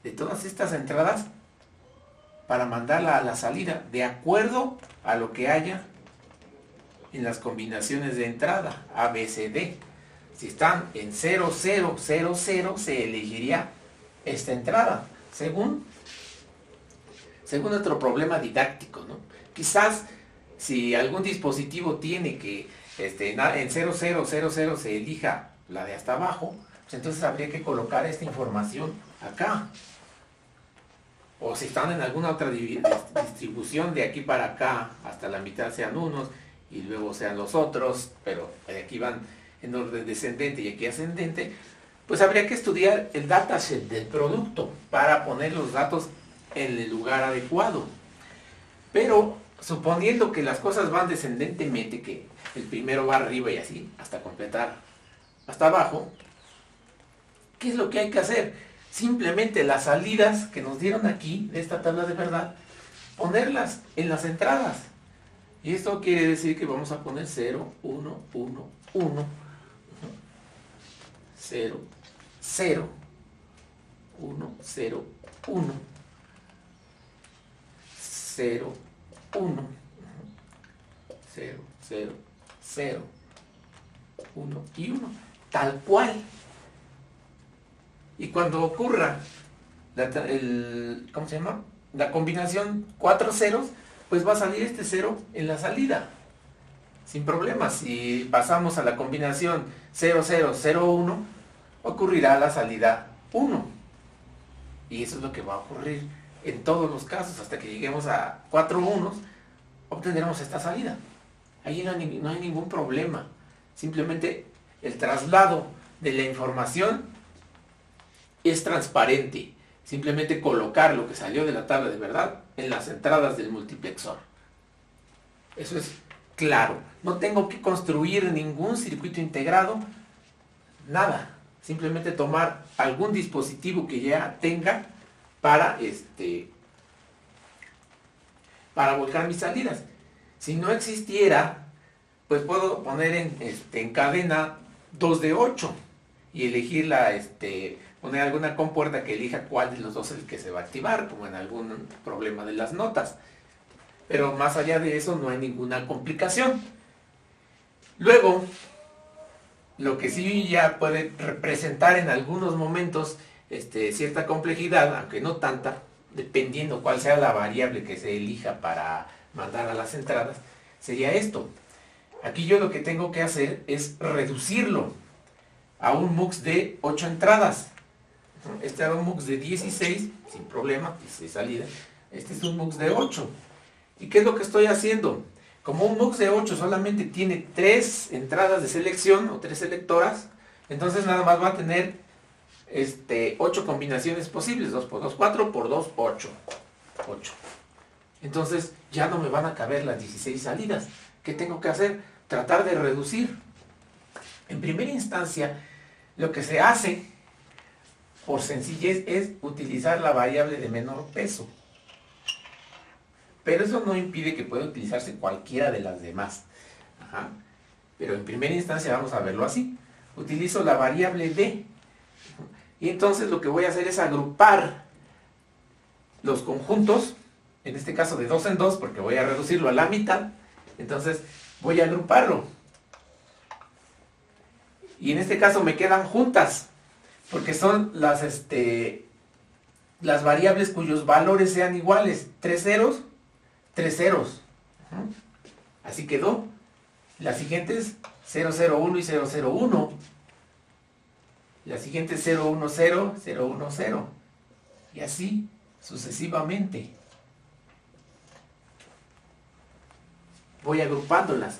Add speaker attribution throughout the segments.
Speaker 1: de todas estas entradas para mandarla a la salida, de acuerdo a lo que haya en las combinaciones de entrada, A, B, C, D. Si están en 0, 0, 0, 0, se elegiría esta entrada, según nuestro problema didáctico, ¿no? Quizás si algún dispositivo tiene que en 0, 0, 0, 0 se elija la de hasta abajo, pues entonces habría que colocar esta información acá. O si están en alguna otra distribución, de aquí para acá hasta la mitad sean unos y luego sean los otros, pero de aquí van en orden descendente y aquí ascendente, pues habría que estudiar el dataset del producto para poner los datos en el lugar adecuado. Pero suponiendo que las cosas van descendentemente, que el primero va arriba y así, hasta completar hasta abajo, ¿qué es lo que hay que hacer? Simplemente las salidas que nos dieron aquí, de esta tabla de verdad, ponerlas en las entradas. Y esto quiere decir que vamos a poner 0, 1, 1, 1, 0, 0, 1, 0, 1, 0, 1, 0, 0, 0, 1 y 1, tal cual. Y cuando ocurra ¿cómo se llama? La combinación 4 ceros, pues va a salir este 0 en la salida, sin problemas. Si pasamos a la combinación 0, 0, 0, 1, ocurrirá la salida 1. Y eso es lo que va a ocurrir en todos los casos, hasta que lleguemos a 4 unos, obtendremos esta salida. Ahí no hay ningún problema. Simplemente el traslado de la información es transparente. Simplemente colocar lo que salió de la tabla de verdad en las entradas del multiplexor. Eso es claro. No tengo que construir ningún circuito integrado, nada. Simplemente tomar algún dispositivo que ya tenga para volcar mis salidas. Si no existiera, pues puedo poner en cadena 2 de 8 y elegirla, poner alguna compuerta que elija cuál de los dos es el que se va a activar, como en algún problema de las notas. Pero más allá de eso no hay ninguna complicación. Luego, lo que sí ya puede representar en algunos momentos cierta complejidad, aunque no tanta, dependiendo cuál sea la variable que se elija para mandar a las entradas, sería esto. Aquí yo lo que tengo que hacer es reducirlo a un MUX de 8 entradas. Este era un MUX de 16, sin problema, 16 salidas. Este es un MUX de 8. ¿Y qué es lo que estoy haciendo? Como un MUX de 8 solamente tiene 3 entradas de selección o 3 selectoras, entonces nada más va a tener 8 combinaciones posibles. 2 por 2, 4 por 2, 8. 8. Entonces ya no me van a caber las 16 salidas. ¿Qué tengo que hacer? Tratar de reducir. En primera instancia, lo que se hace por sencillez es utilizar la variable de menor peso. Pero eso no impide que pueda utilizarse cualquiera de las demás. Ajá. Pero en primera instancia vamos a verlo así. Utilizo la variable d. Y entonces lo que voy a hacer es agrupar los conjuntos, en este caso de 2 en 2, porque voy a reducirlo a la mitad. Entonces voy a agruparlo. Y en este caso me quedan juntas, porque son las variables cuyos valores sean iguales. 3 ceros, 3 ceros. Así quedó. Las siguientes 001 y 001. Las siguientes 010, 010. Y así sucesivamente. Voy agrupándolas.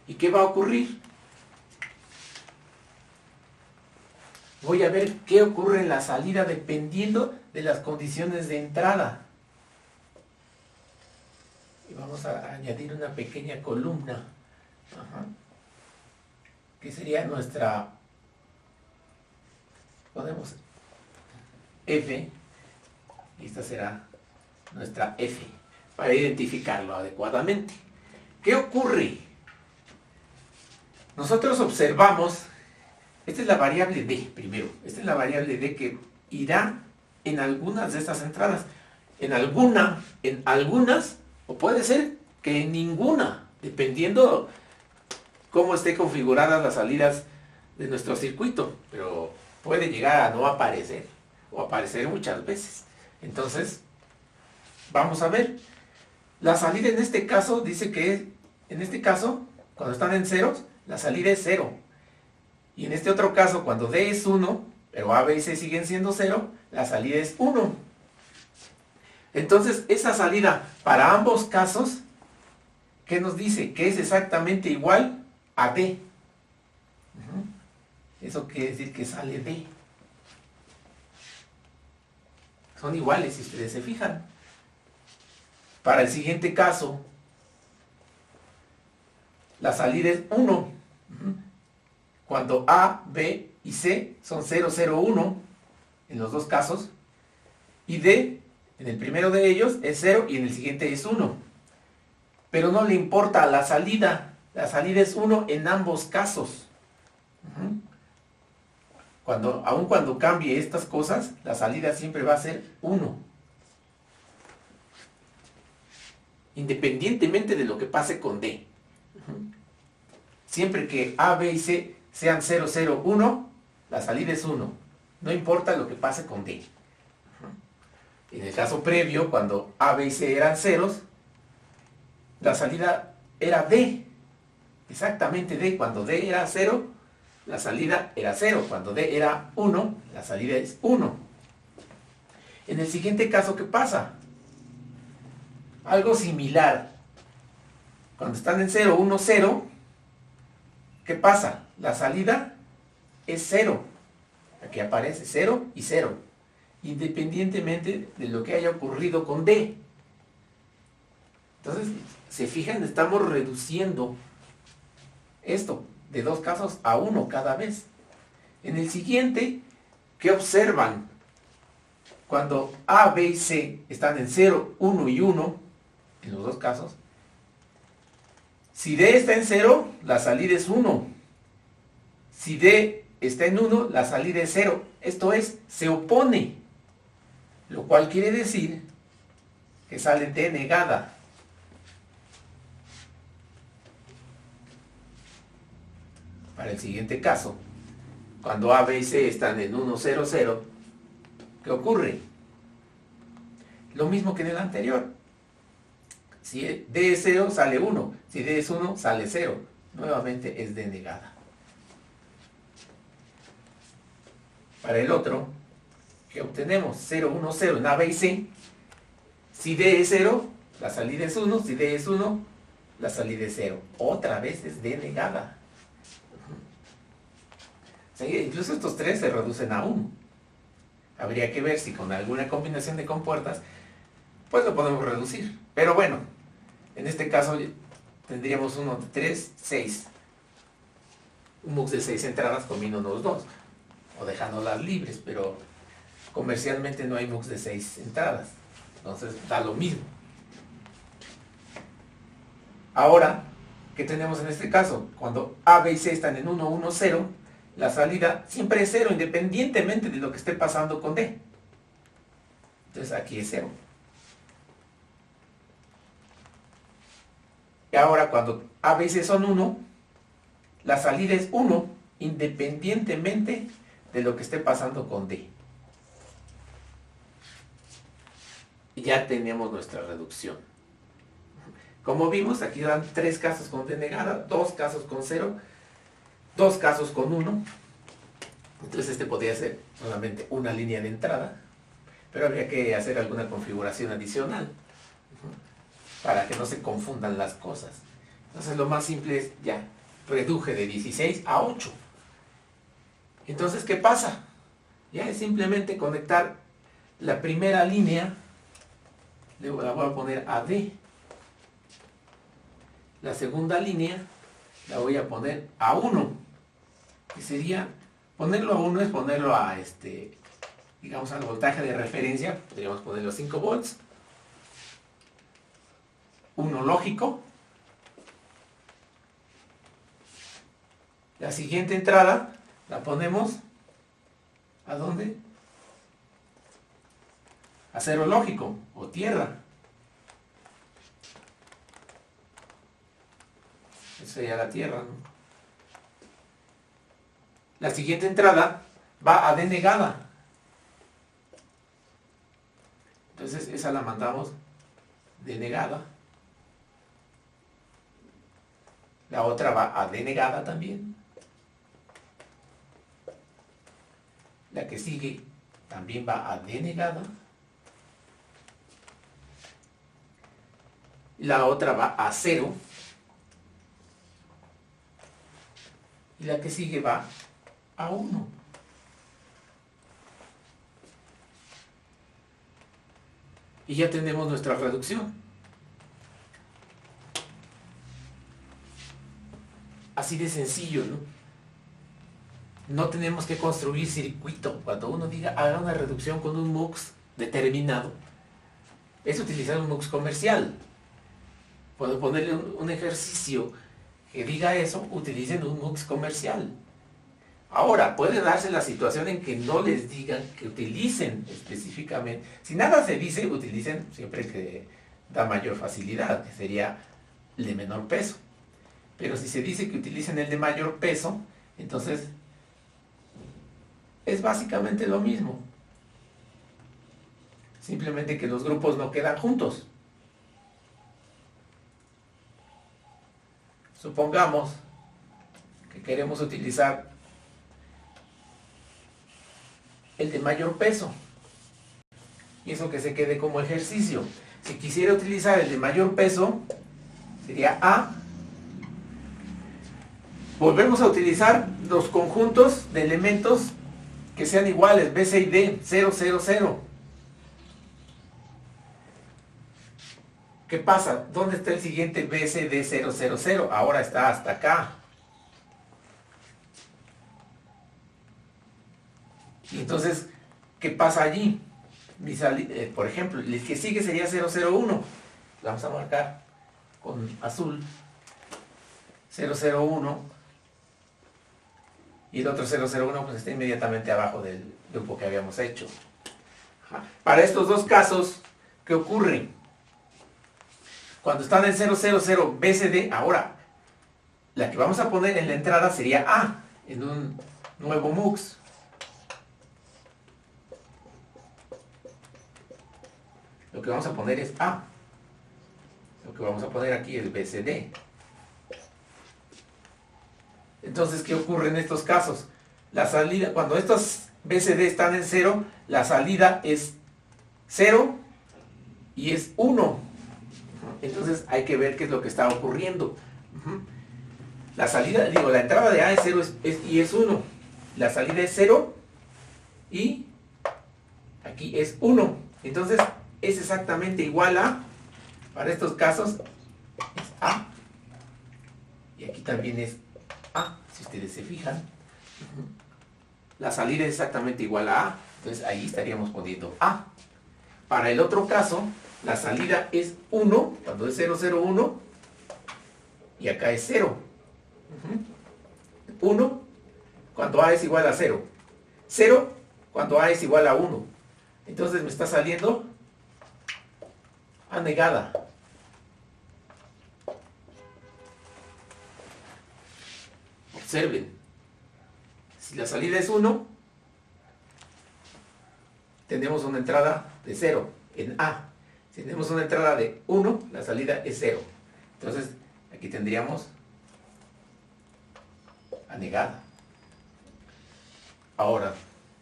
Speaker 1: ¿Y qué va a ocurrir? Voy a ver qué ocurre en la salida dependiendo de las condiciones de entrada. Y vamos a añadir una pequeña columna. Ajá. Que sería nuestra, ponemos F, y esta será nuestra F, para identificarlo adecuadamente. ¿Qué ocurre? Nosotros observamos, esta es la variable D primero, esta es la variable D que irá en algunas de estas entradas. En algunas, o puede ser que en ninguna, dependiendo cómo esté configuradas las salidas de nuestro circuito, pero puede llegar a no aparecer o aparecer muchas veces. Entonces, vamos a ver. La salida en este caso dice que, en este caso, cuando están en ceros, la salida es 0. Y en este otro caso, cuando D es 1, pero A, B y C siguen siendo 0, la salida es 1. Entonces, esa salida para ambos casos, ¿qué nos dice? Que es exactamente igual a D. Eso quiere decir que sale D. Son iguales, si ustedes se fijan. Para el siguiente caso, la salida es 1. Cuando A, B y C son 0, 0, 1, en los dos casos, y D, en el primero de ellos, es 0 y en el siguiente es 1. Pero no le importa la salida es 1 en ambos casos. Aun cuando cambie estas cosas, la salida siempre va a ser 1. Independientemente de lo que pase con D. Siempre que A, B y C sean 0, 0, 1, la salida es 1. No importa lo que pase con D. En el caso previo, cuando A, B y C eran ceros, la salida era D. Exactamente D. Cuando D era 0, la salida era 0. Cuando D era 1, la salida es 1. En el siguiente caso, ¿qué pasa? Algo similar. Cuando están en 0, 1, 0, ¿qué pasa? La salida es 0. Aquí aparece 0 y 0. Independientemente de lo que haya ocurrido con D. Entonces, se fijan, estamos reduciendo esto de dos casos a uno cada vez. En el siguiente, ¿qué observan? Cuando A, B y C están en 0, 1 y 1, en los dos casos, si D está en 0, la salida es 1. Si D está en 1, la salida es 0. Esto es, se opone. Lo cual quiere decir que sale D negada. Para el siguiente caso, cuando A, B y C están en 1, 0, 0, ¿qué ocurre? Lo mismo que en el anterior. Si D es 0, sale 1. Si D es 1, sale 0. Nuevamente es D negada. Para el otro, ¿qué obtenemos? 0, 1, 0 en A, B y C. Si D es 0, la salida es 1. Si D es 1, la salida es 0. Otra vez es D negada. Sí, incluso estos tres se reducen a 1. Habría que ver si con alguna combinación de compuertas, pues lo podemos reducir. Pero bueno, en este caso tendríamos uno de 3, 6. Un mux de 6 entradas combinándonos 2. O dejándolas libres, pero comercialmente no hay mux de 6 entradas. Entonces da lo mismo. Ahora, ¿qué tenemos en este caso? Cuando A, B y C están en 1, 1, 0, la salida siempre es 0, independientemente de lo que esté pasando con D. Entonces aquí es 0. Y ahora cuando A, B y C son 1, la salida es 1, independientemente de lo que esté pasando con D. Y ya tenemos nuestra reducción. Como vimos, aquí dan 3 casos con D negada, 2 casos con 0, 2 casos con 1. Entonces este podría ser solamente una línea de entrada, pero habría que hacer alguna configuración adicional para que no se confundan las cosas. Entonces lo más simple es ya, reduje de 16 a 8. Entonces, ¿qué pasa? Ya es simplemente conectar la primera línea, luego la voy a poner a D. La segunda línea la voy a poner a 1, que sería, ponerlo a 1 es ponerlo a digamos al voltaje de referencia, podríamos ponerlo a 5 volts, 1 lógico. La siguiente entrada la ponemos, ¿a dónde? a cero lógico o tierra. Esa sería la tierra, ¿no? La siguiente entrada va a denegada. Entonces esa la mandamos denegada. La otra va a denegada también. La que sigue también va a denegada. La otra va a cero. Y la que sigue va a 1. Y ya tenemos nuestra reducción. Así de sencillo, ¿no? No tenemos que construir circuito. Cuando uno diga haga una reducción con un MUX determinado, es utilizar un MUX comercial. Puedo ponerle un ejercicio que diga eso, utilicen un MUX comercial. Ahora, puede darse la situación en que no les digan que utilicen específicamente. Si nada se dice, utilicen siempre que da mayor facilidad, que sería el de menor peso. Pero si se dice que utilicen el de mayor peso, entonces es básicamente lo mismo. Simplemente que los grupos no quedan juntos. Supongamos que queremos utilizar el de mayor peso. Y eso que se quede como ejercicio. Si quisiera utilizar el de mayor peso, sería A. Volvemos a utilizar los conjuntos de elementos que sean iguales, B, C y D, 0, 0, 0. ¿Qué pasa? ¿Dónde está el siguiente B, C, D, 0, 0, 0? Ahora está hasta acá. Y entonces, ¿qué pasa allí? Por ejemplo, el que sigue sería 001. Vamos a marcar con azul 001. Y el otro 001 pues está inmediatamente abajo del grupo que habíamos hecho. Para estos dos casos, ¿qué ocurre? Cuando están en 000 BCD, ahora la que vamos a poner en la entrada sería A, en un nuevo MUX. Lo que vamos a poner es A. Lo que vamos a poner aquí es BCD. Entonces, ¿qué ocurre en estos casos? La salida, cuando estos BCD están en 0, la salida es 0 y es 1. Entonces hay que ver qué es lo que está ocurriendo. La salida, la entrada de A es 0 y es 1. La salida es 0 y aquí es 1. Entonces es exactamente igual a, para estos casos, es A. Y aquí también es A, si ustedes se fijan. La salida es exactamente igual a A. Entonces ahí estaríamos poniendo A. Para el otro caso, la salida es 1, cuando es 001, y acá es 0. 1, cuando A es igual a 0. 0, cuando A es igual a 1. Entonces me está saliendo A negada. Observen. Si la salida es 1, tenemos una entrada de 0 en A. Si tenemos una entrada de 1, la salida es 0. Entonces, aquí tendríamos A negada. Ahora,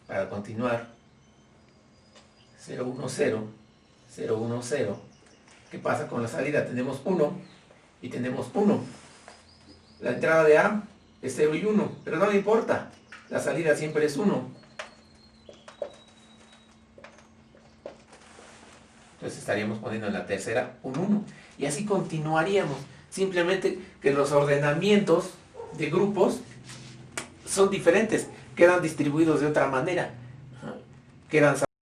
Speaker 1: para continuar, 0, 1, 0, 0, 1, 0. ¿Qué pasa con la salida? Tenemos 1 y tenemos 1. La entrada de A es 0 y 1, pero no le importa. La salida siempre es 1. Entonces estaríamos poniendo en la tercera un 1. Y así continuaríamos. Simplemente que los ordenamientos de grupos son diferentes. Quedan distribuidos de otra manera. Quedan